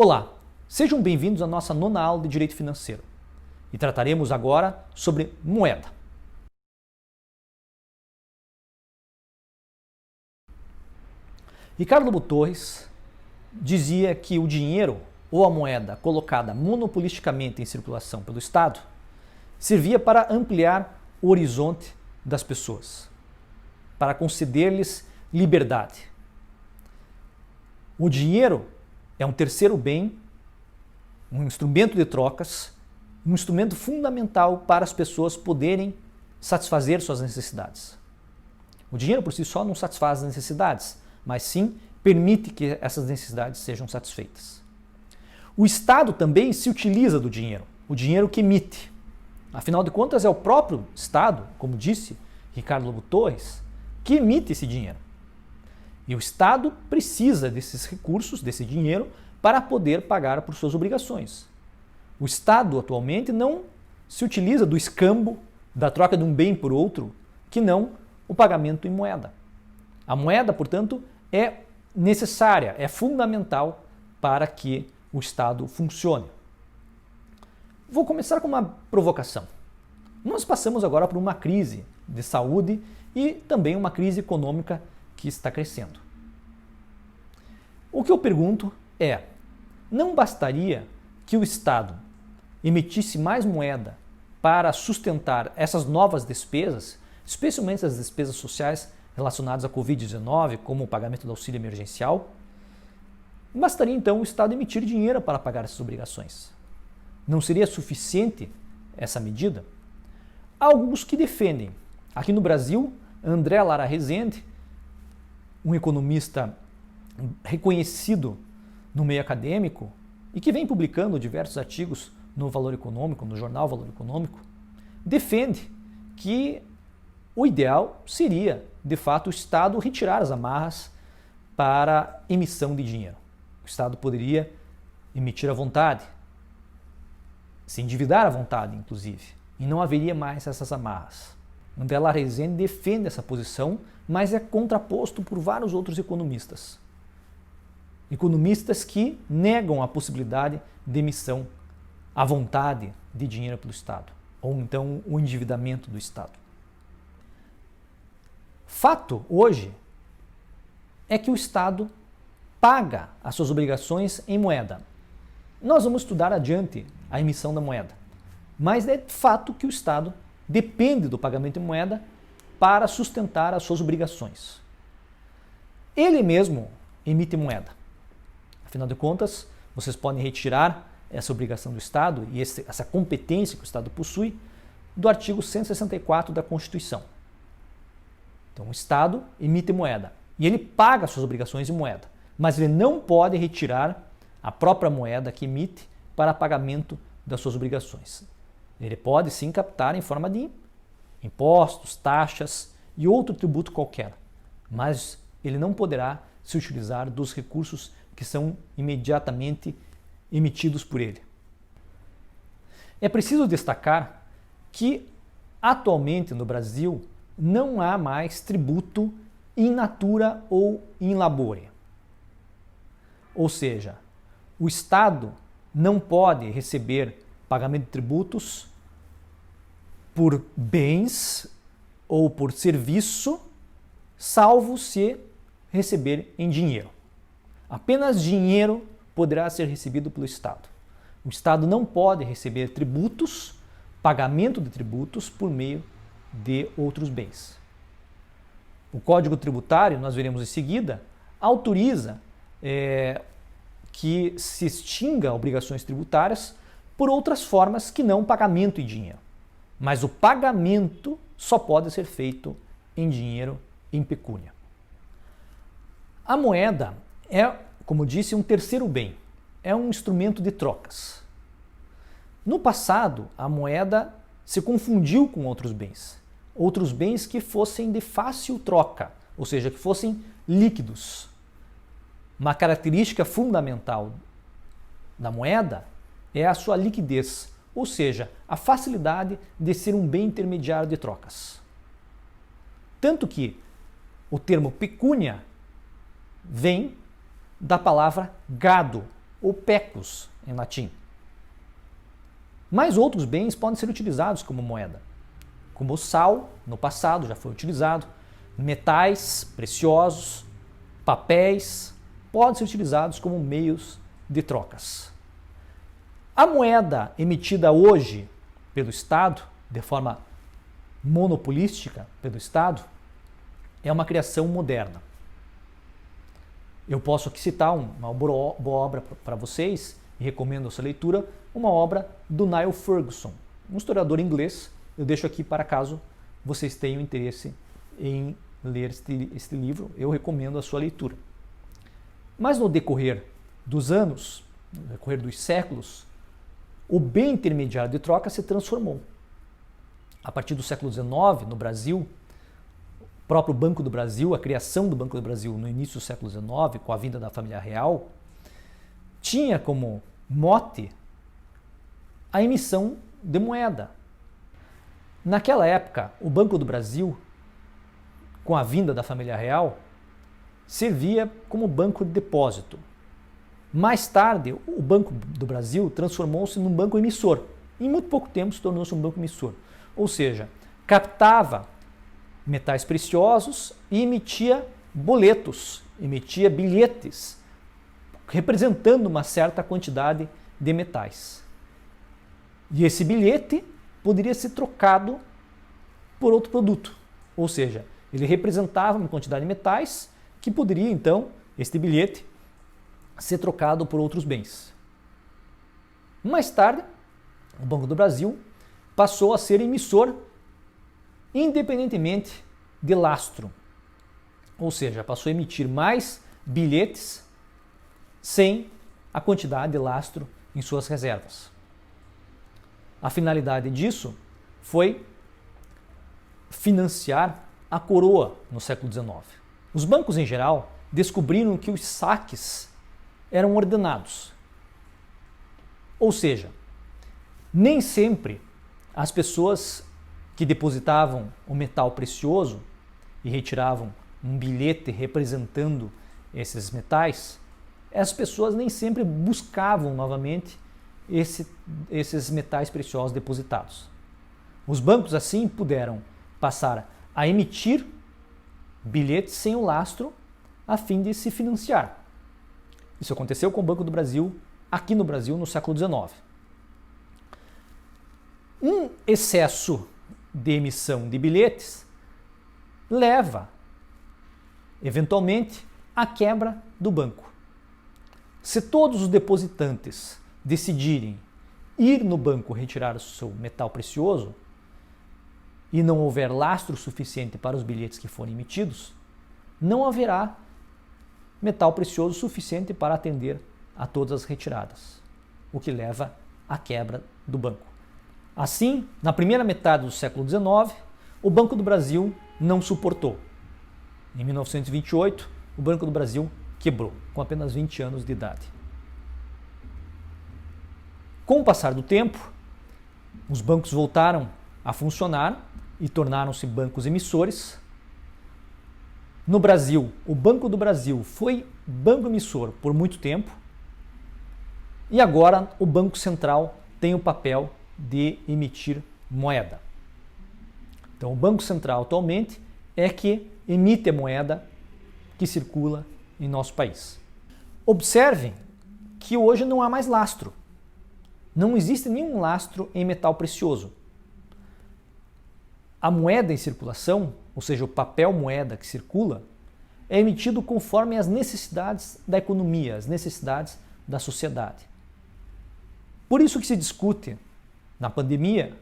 Olá, sejam bem-vindos à nossa nona aula de Direito Financeiro e trataremos agora sobre moeda. Ricardo Lobo Torres dizia que o dinheiro ou a moeda colocada monopolisticamente em circulação pelo Estado servia para ampliar o horizonte das pessoas, para conceder-lhes liberdade. O dinheiro é um terceiro bem, um instrumento de trocas, um instrumento fundamental para as pessoas poderem satisfazer suas necessidades. O dinheiro por si só não satisfaz as necessidades, mas sim permite que essas necessidades sejam satisfeitas. O Estado também se utiliza do dinheiro, o dinheiro que emite. Afinal de contas, é o próprio Estado, como disse Ricardo Lobo Torres, que emite esse dinheiro. E o Estado precisa desses recursos, desse dinheiro, para poder pagar por suas obrigações. O Estado, atualmente, não se utiliza do escambo, da troca de um bem por outro, que não o pagamento em moeda. A moeda, portanto, é necessária, é fundamental para que o Estado funcione. Vou começar com uma provocação. Nós passamos agora por uma crise de saúde e também uma crise econômica que está crescendo. O que eu pergunto é, não bastaria que o Estado emitisse mais moeda para sustentar essas novas despesas, especialmente as despesas sociais relacionadas à Covid-19, como o pagamento do auxílio emergencial? Bastaria então o Estado emitir dinheiro para pagar essas obrigações. Não seria suficiente essa medida? Há alguns que defendem. Aqui no Brasil, André Lara Rezende, um economista reconhecido no meio acadêmico e que vem publicando diversos artigos no Valor Econômico, no jornal Valor Econômico, defende que o ideal seria, de fato, o Estado retirar as amarras para emissão de dinheiro. O Estado poderia emitir à vontade, se endividar à vontade, inclusive, e não haveria mais essas amarras. André Lara Rezende defende essa posição, mas é contraposto por vários outros economistas. Economistas que negam a possibilidade de emissão à vontade de dinheiro pelo Estado, ou então o endividamento do Estado. Fato hoje é que o Estado paga as suas obrigações em moeda. Nós vamos estudar adiante a emissão da moeda, mas é fato que o Estado depende do pagamento em moeda para sustentar as suas obrigações. Ele mesmo emite moeda. Afinal de contas, vocês podem retirar essa obrigação do Estado e essa competência que o Estado possui do artigo 164 da Constituição. Então, o Estado emite moeda e ele paga suas obrigações em moeda, mas ele não pode retirar a própria moeda que emite para pagamento das suas obrigações. Ele pode sim captar em forma de impostos, taxas e outro tributo qualquer, mas ele não poderá se utilizar dos recursos que são imediatamente emitidos por ele. É preciso destacar que atualmente no Brasil não há mais tributo in natura ou in labore. Ou seja, o Estado não pode receber pagamento de tributos por bens ou por serviço, salvo se receber em dinheiro. Apenas dinheiro poderá ser recebido pelo Estado. O Estado não pode receber tributos, pagamento de tributos por meio de outros bens. O Código Tributário, nós veremos em seguida, autoriza que se extinga obrigações tributárias por outras formas que não pagamento em dinheiro. Mas o pagamento só pode ser feito em dinheiro, em pecúnia. A moeda é, como disse, um terceiro bem. É um instrumento de trocas. No passado, a moeda se confundiu com outros bens que fossem de fácil troca, ou seja, que fossem líquidos. Uma característica fundamental da moeda é a sua liquidez, ou seja, a facilidade de ser um bem intermediário de trocas. Tanto que o termo pecúnia vem da palavra gado, ou pecus em latim. Mas outros bens podem ser utilizados como moeda, como o sal, no passado já foi utilizado, metais preciosos, papéis, podem ser utilizados como meios de trocas. A moeda emitida hoje pelo Estado, de forma monopolística pelo Estado, é uma criação moderna. Eu posso aqui citar uma boa obra para vocês, e recomendo essa leitura, uma obra do Niall Ferguson, um historiador inglês. Eu deixo aqui para caso vocês tenham interesse em ler este livro, eu recomendo a sua leitura. Mas no decorrer dos anos, no decorrer dos séculos, o bem intermediário de troca se transformou. A partir do século XIX, no Brasil, o próprio Banco do Brasil, a criação do Banco do Brasil no início do século XIX, com a vinda da família real, tinha como mote a emissão de moeda. Naquela época, o Banco do Brasil, com a vinda da família real, servia como banco de depósito. Mais tarde, o Banco do Brasil transformou-se num banco emissor. Em muito pouco tempo se tornou-se um banco emissor. Ou seja, captava metais preciosos e emitia boletos, emitia bilhetes, representando uma certa quantidade de metais. E esse bilhete poderia ser trocado por outro produto. Ou seja, ele representava uma quantidade de metais que poderia, então, este bilhete, ser trocado por outros bens. Mais tarde, o Banco do Brasil passou a ser emissor independentemente de lastro. Ou seja, passou a emitir mais bilhetes sem a quantidade de lastro em suas reservas. A finalidade disso foi financiar a coroa no século XIX. Os bancos, em geral, descobriram que os saques eram ordenados. Ou seja, nem sempre as pessoas que depositavam o metal precioso e retiravam um bilhete representando esses metais, as pessoas nem sempre buscavam novamente esses metais preciosos depositados. Os bancos assim puderam passar a emitir bilhetes sem o lastro a fim de se financiar. Isso aconteceu com o Banco do Brasil aqui no Brasil no século XIX. Um excesso de emissão de bilhetes leva, eventualmente, à quebra do banco. Se todos os depositantes decidirem ir no banco retirar o seu metal precioso e não houver lastro suficiente para os bilhetes que forem emitidos, não haverá metal precioso suficiente para atender a todas as retiradas, o que leva à quebra do banco. Assim, na primeira metade do século XIX, o Banco do Brasil não suportou. Em 1928, o Banco do Brasil quebrou, com apenas 20 anos de idade. Com o passar do tempo, os bancos voltaram a funcionar e tornaram-se bancos emissores. No Brasil, o Banco do Brasil foi banco emissor por muito tempo e agora o Banco Central tem o papel de emitir moeda. Então, o Banco Central atualmente é que emite a moeda que circula em nosso país. Observem que hoje não há mais lastro. Não existe nenhum lastro em metal precioso. A moeda em circulação, ou seja, o papel moeda que circula, é emitido conforme as necessidades da economia, as necessidades da sociedade. Por isso que se discute, na pandemia,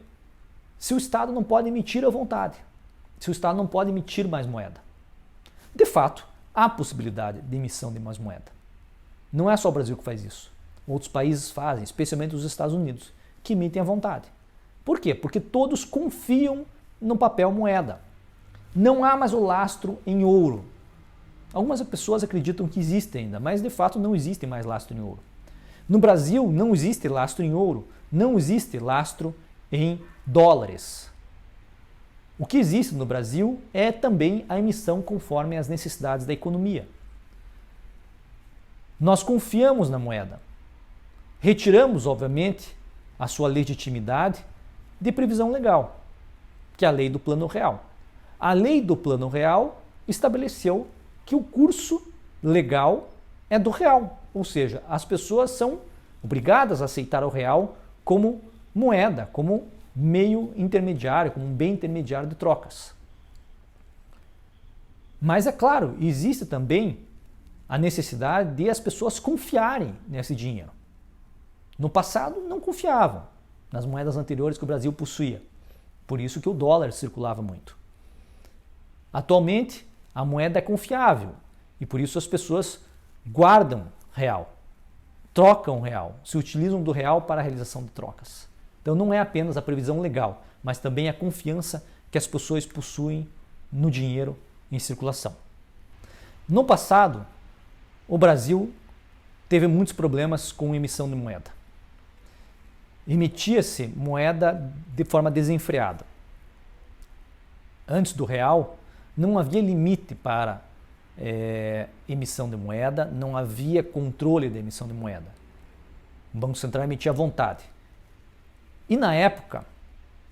se o Estado não pode emitir à vontade, se o Estado não pode emitir mais moeda. De fato, há possibilidade de emissão de mais moeda. Não é só o Brasil que faz isso. Outros países fazem, especialmente os Estados Unidos, que emitem à vontade. Por quê? Porque todos confiam no papel moeda. Não há mais o lastro em ouro. Algumas pessoas acreditam que existe ainda, mas de fato não existe mais lastro em ouro. No Brasil não existe lastro em ouro, não existe lastro em dólares. O que existe no Brasil é também a emissão conforme as necessidades da economia. Nós confiamos na moeda. Retiramos, obviamente, a sua legitimidade de previsão legal, que é a lei do Plano Real. A lei do Plano Real estabeleceu que o curso legal é do real, ou seja, as pessoas são obrigadas a aceitar o real como moeda, como meio intermediário, como um bem intermediário de trocas. Mas é claro, existe também a necessidade de as pessoas confiarem nesse dinheiro. No passado não confiavam nas moedas anteriores que o Brasil possuía, por isso que o dólar circulava muito. Atualmente a moeda é confiável e por isso as pessoas guardam real, trocam real, se utilizam do real para a realização de trocas. Então não é apenas a previsão legal, mas também a confiança que as pessoas possuem no dinheiro em circulação. No passado, o Brasil teve muitos problemas com emissão de moeda. Emitia-se moeda de forma desenfreada. Antes do real, não havia limite para emissão de moeda, não havia controle da emissão de moeda. O Banco Central emitia à vontade. E na época,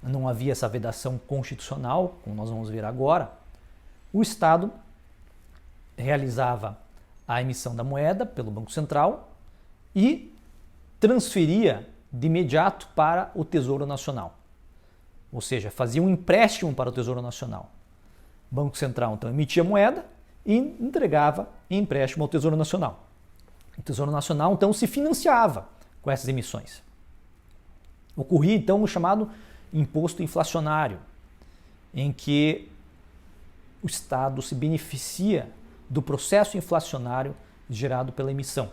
não havia essa vedação constitucional, como nós vamos ver agora, o Estado realizava a emissão da moeda pelo Banco Central e transferia de imediato para o Tesouro Nacional. Ou seja, fazia um empréstimo para o Tesouro Nacional. O Banco Central então emitia moeda e entregava em empréstimo ao Tesouro Nacional. O Tesouro Nacional então se financiava com essas emissões. Ocorria então o chamado imposto inflacionário, em que o Estado se beneficia do processo inflacionário gerado pela emissão.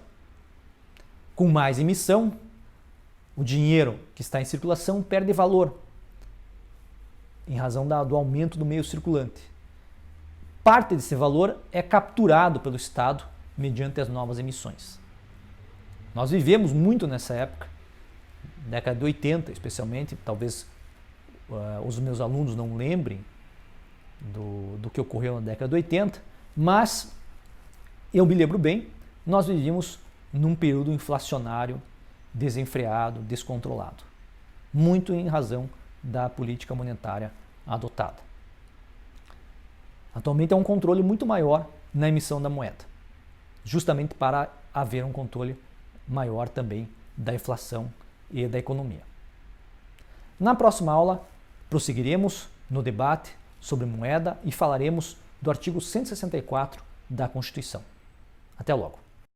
Com mais emissão, o dinheiro que está em circulação perde valor, em razão do aumento do meio circulante. Parte desse valor é capturado pelo Estado mediante as novas emissões. Nós vivemos muito nessa época, década de 80 especialmente, talvez os meus alunos não lembrem do que ocorreu na década de 80, mas eu me lembro bem, nós vivíamos num período inflacionário desenfreado, descontrolado, muito em razão da política monetária adotada. Atualmente há um controle muito maior na emissão da moeda, justamente para haver um controle maior também da inflação e da economia. Na próxima aula, prosseguiremos no debate sobre moeda e falaremos do artigo 164 da Constituição. Até logo!